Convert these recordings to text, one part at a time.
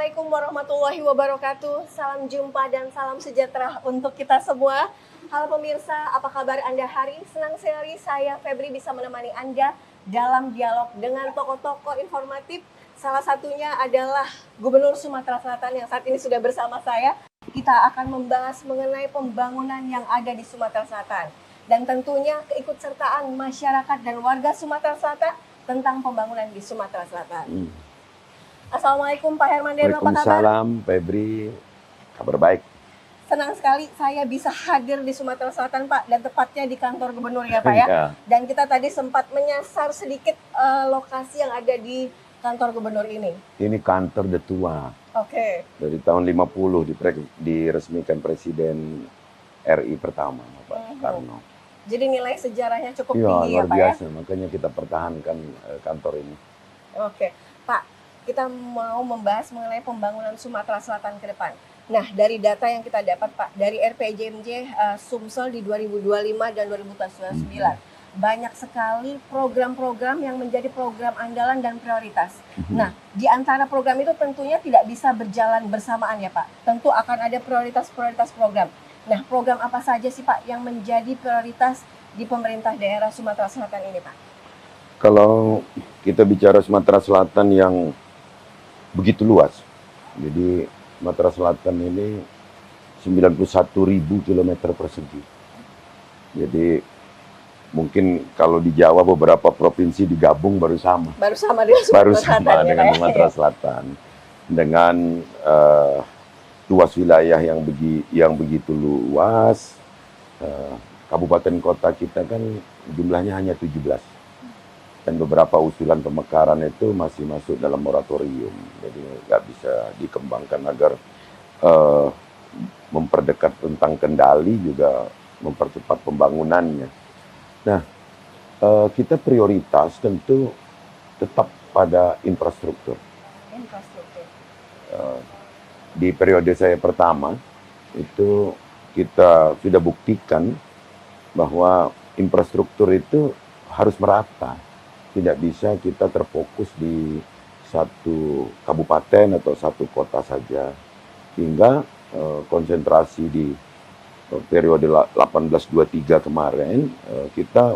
Assalamualaikum warahmatullahi wabarakatuh. Salam jumpa dan salam sejahtera untuk kita semua. Halo pemirsa, apa kabar Anda hari ini? Senang sekali saya Febri bisa menemani Anda dalam dialog dengan tokoh-tokoh informatif. Salah satunya adalah Gubernur Sumatera Selatan yang saat ini sudah bersama saya. Kita akan membahas mengenai pembangunan yang ada di Sumatera Selatan. Dan tentunya keikutsertaan masyarakat dan warga Sumatera Selatan tentang pembangunan di Sumatera Selatan. Assalamualaikum Pak Hermandiano, apa kabar? Waalaikumsalam, Febri. Kabar baik. Senang sekali saya bisa hadir di Sumatera Selatan, Pak, dan tepatnya di kantor gubernur ya, Pak ya. Ya. Dan kita tadi sempat menyasar sedikit lokasi yang ada di kantor gubernur ini. Ini kantor The Tua. Oke. Dari tahun 50 diresmikan Presiden RI pertama, Pak Soekarno. Jadi nilai sejarahnya cukup Iya, tinggi ya, luar Pak biasa. ya. Makanya kita pertahankan kantor ini. Oke, Pak. Kita mau membahas mengenai pembangunan Sumatera Selatan ke depan. Nah, dari data yang kita dapat, Pak, dari RPJMJ Sumsel di 2025 dan 2029, banyak sekali program-program yang menjadi program andalan dan prioritas. Nah, di antara program itu tentunya tidak bisa berjalan bersamaan ya, Pak. Tentu akan ada prioritas-prioritas program. Nah, program apa saja sih, Pak, yang menjadi prioritas di pemerintah daerah Sumatera Selatan ini, Pak? Kalau kita bicara Sumatera Selatan yang begitu luas, jadi Sumatera Selatan ini 91.000 km persegi. Jadi mungkin kalau di Jawa beberapa provinsi digabung baru sama. Baru sama dengan Sumatera Selatan, dengan Sumatera Selatan. Dengan luas wilayah yang begitu luas, kabupaten kota kita kan jumlahnya hanya 17. Dan beberapa usulan pemekaran itu masih masuk dalam moratorium, jadi nggak bisa dikembangkan agar memperdekat tentang kendali juga mempercepat pembangunannya. Nah, kita prioritas tentu tetap pada infrastruktur. Di periode saya pertama itu kita sudah buktikan bahwa infrastruktur itu harus merata. Tidak bisa kita terfokus di satu kabupaten atau satu kota saja. Hingga konsentrasi di periode 1823 kemarin kita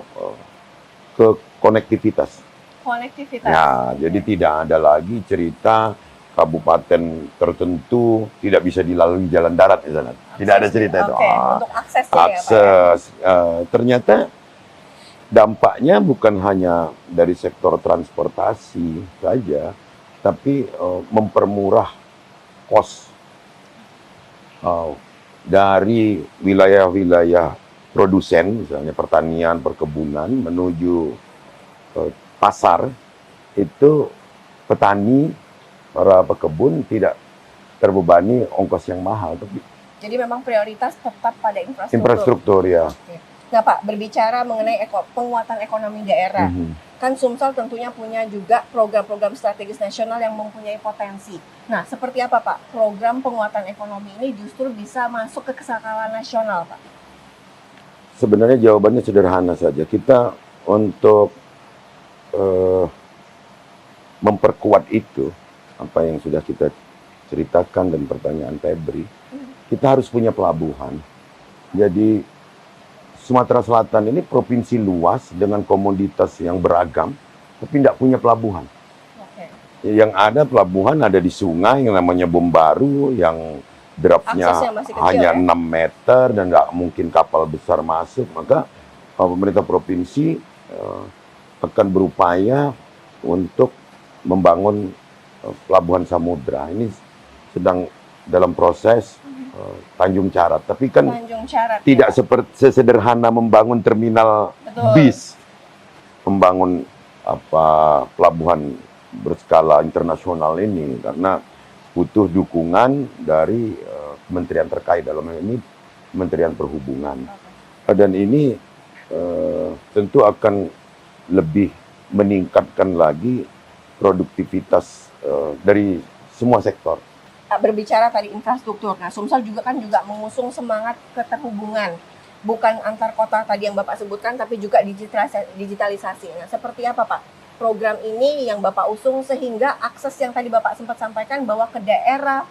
ke konektivitas. Konektivitas. Ya, jadi tidak ada lagi cerita kabupaten tertentu tidak bisa dilalui jalan darat misalnya. Tidak ada cerita itu. Untuk akses. Ternyata dampaknya bukan hanya dari sektor transportasi saja, tapi mempermurah kos dari wilayah-wilayah produsen, misalnya pertanian, perkebunan, menuju pasar, itu petani, para pekebun tidak terbebani ongkos yang mahal. Jadi memang prioritas tetap pada infrastruktur. Infrastruktur ya. Oke. Nah Pak, berbicara mengenai penguatan ekonomi daerah, kan Sumsel tentunya punya juga program-program strategis nasional yang mempunyai potensi. Nah, seperti apa Pak program penguatan ekonomi ini justru bisa masuk ke skala nasional, Pak? Sebenarnya jawabannya sederhana saja. Kita untuk memperkuat itu, apa yang sudah kita ceritakan dan pertanyaan Febri, kita harus punya pelabuhan. Jadi Sumatera Selatan ini provinsi luas dengan komoditas yang beragam, tapi tidak punya pelabuhan. Yang ada pelabuhan ada di sungai yang namanya Bombaru, yang draftnya hanya 6 meter dan nggak mungkin kapal besar masuk. Maka pemerintah provinsi akan berupaya untuk membangun pelabuhan samudra. Ini sedang dalam proses Tanjung Carat, tapi kan tidak sesederhana membangun terminal bis, membangun pelabuhan berskala internasional ini, karena butuh dukungan dari kementerian terkait, dalam hal ini Kementerian Perhubungan. Dan ini tentu akan lebih meningkatkan lagi produktivitas dari semua sektor. Berbicara tadi infrastruktur, nah Sumsel juga mengusung semangat keterhubungan, bukan antar kota tadi yang Bapak sebutkan, tapi juga digitalisasi. Nah, seperti apa Pak program ini yang Bapak usung sehingga akses yang tadi Bapak sempat sampaikan bahwa ke daerah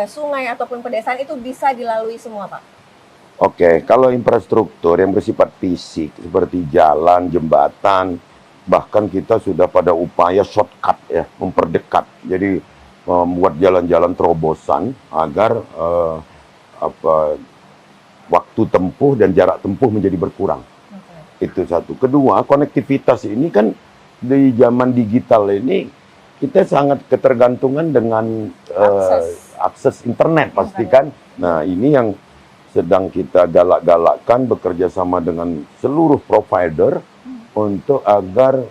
sungai ataupun pedesaan itu bisa dilalui semua, Pak? Oke, kalau infrastruktur yang bersifat fisik seperti jalan, jembatan, bahkan kita sudah pada upaya shortcut ya, memperdekat. Jadi membuat jalan-jalan terobosan agar waktu tempuh dan jarak tempuh menjadi berkurang. Itu satu. Kedua, konektivitas ini kan di zaman digital ini kita sangat ketergantungan dengan akses internet pasti kan. Nah, ini yang sedang kita galak-galakkan bekerja sama dengan seluruh provider untuk agar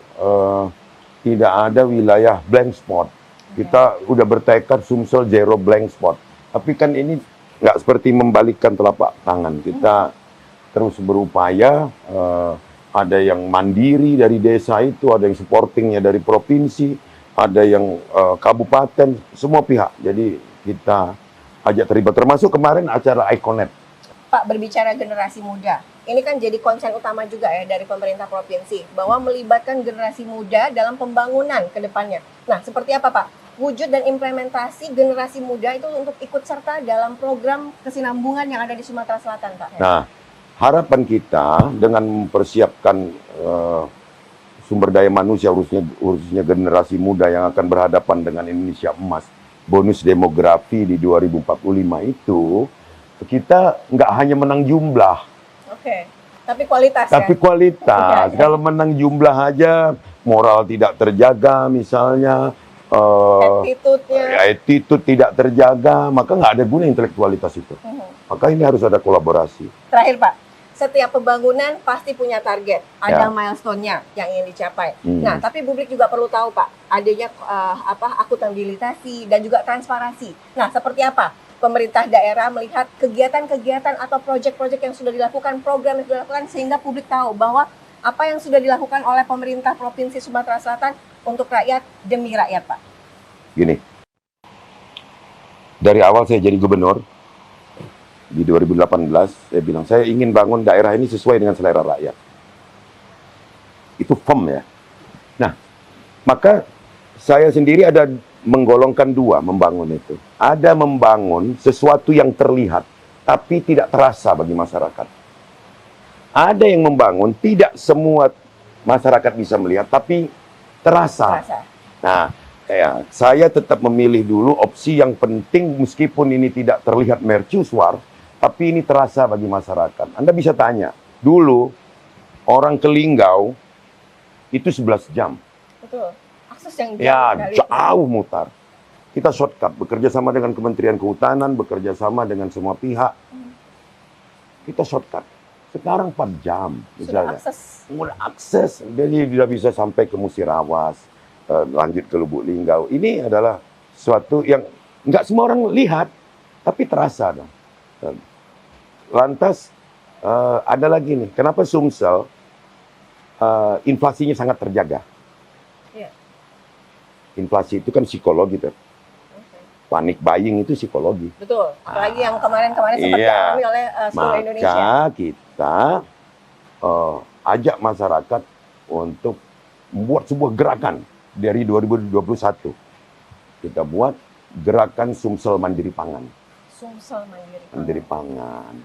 tidak ada wilayah blank spot. Kita udah bertekad Sumsel zero blank spot. Tapi kan ini nggak seperti membalikkan telapak tangan. Kita terus berupaya, ada yang mandiri dari desa itu, ada yang supportingnya dari provinsi, ada yang kabupaten, semua pihak. Jadi kita ajak terlibat, termasuk kemarin acara Iconet. Pak, berbicara generasi muda, ini kan jadi konsen utama juga ya dari pemerintah provinsi, bahwa melibatkan generasi muda dalam pembangunan ke depannya. Nah, seperti apa Pak wujud dan implementasi generasi muda itu untuk ikut serta dalam program kesinambungan yang ada di Sumatera Selatan, Pak? Nah, harapan kita dengan mempersiapkan sumber daya manusia, khususnya generasi muda yang akan berhadapan dengan Indonesia emas, bonus demografi di 2045 itu, kita nggak hanya menang jumlah. Oke, tapi kualitas Tapi ya? kualitas. Ya. Kalau menang jumlah aja, moral tidak terjaga misalnya, attitude tidak terjaga, maka nggak ada guna intelektualitas itu. Maka ini harus ada kolaborasi. Terakhir Pak, setiap pembangunan pasti punya target, ada milestone-nya yang ingin dicapai. Nah, tapi publik juga perlu tahu Pak, adanya akuntabilitasi dan juga transparansi. Nah, seperti apa pemerintah daerah melihat kegiatan-kegiatan atau proyek-proyek yang sudah dilakukan, program yang sudah dilakukan, sehingga publik tahu bahwa apa yang sudah dilakukan oleh pemerintah Provinsi Sumatera Selatan untuk rakyat demi rakyat, Pak? Gini, dari awal saya jadi gubernur, di 2018, saya bilang, saya ingin bangun daerah ini sesuai dengan selera rakyat. Itu firm ya. Nah, maka saya sendiri ada menggolongkan dua membangun itu. Ada membangun sesuatu yang terlihat, tapi tidak terasa bagi masyarakat. Ada yang membangun, tidak semua masyarakat bisa melihat, tapi terasa. Nah, saya tetap memilih dulu opsi yang penting, meskipun ini tidak terlihat mercusuar, tapi ini terasa bagi masyarakat. Anda bisa tanya, dulu orang ke Linggau itu 11 jam. Betul. Akses yang jauh mutar. Kita shortcut, bekerja sama dengan Kementerian Kehutanan, bekerja sama dengan semua pihak. Kita shortcut. Sekarang 4 jam misalnya. Sudah akses. Jadi sudah bisa sampai ke Musirawas, lanjut ke Lubuk Linggau. Ini adalah sesuatu yang nggak semua orang lihat, tapi terasa dong. Lantas ada lagi nih, kenapa Sumsel inflasinya sangat terjaga? Inflasi itu kan psikologi tuh. Panik buying itu psikologi. Betul. Apalagi yang kemarin-kemarin sempat dialami oleh seluruh Indonesia. Maka kita ajak masyarakat untuk membuat sebuah gerakan dari 2021. Kita buat gerakan Sumsel Mandiri Pangan. Sumsel Mandiri Pangan.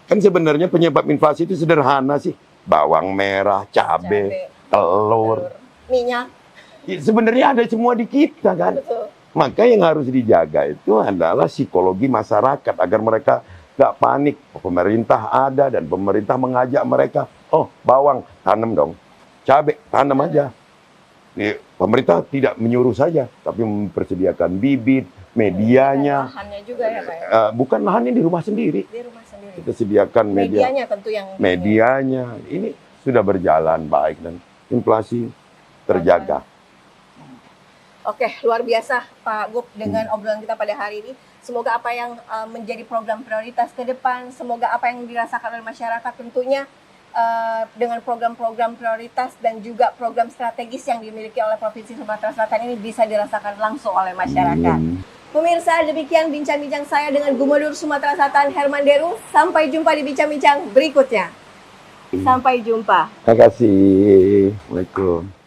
Kan sebenarnya penyebab inflasi itu sederhana sih. Bawang merah, cabai, telur, minyak. Sebenarnya ada semua di kita kan. Betul. Maka yang harus dijaga itu adalah psikologi masyarakat agar mereka nggak panik. Pemerintah ada dan pemerintah mengajak mereka, oh bawang tanam dong, cabai tanam aja. Pemerintah tidak menyuruh saja, tapi mempersediakan bibit, medianya. Lahannya juga ya Pak ya? Bukan lahannya, di rumah sendiri. Di rumah sendiri. Kita sediakan medianya tentu yang medianya. Ini sudah berjalan baik dan inflasi terjaga. Oke, luar biasa Pak Gup dengan obrolan kita pada hari ini. Semoga apa yang menjadi program prioritas ke depan, semoga apa yang dirasakan oleh masyarakat tentunya dengan program-program prioritas dan juga program strategis yang dimiliki oleh Provinsi Sumatera Selatan ini bisa dirasakan langsung oleh masyarakat. Pemirsa, demikian bincang-bincang saya dengan Gubernur Sumatera Selatan Herman Deru. Sampai jumpa di bincang-bincang berikutnya. Sampai jumpa. Terima kasih. Waalaikumsalam.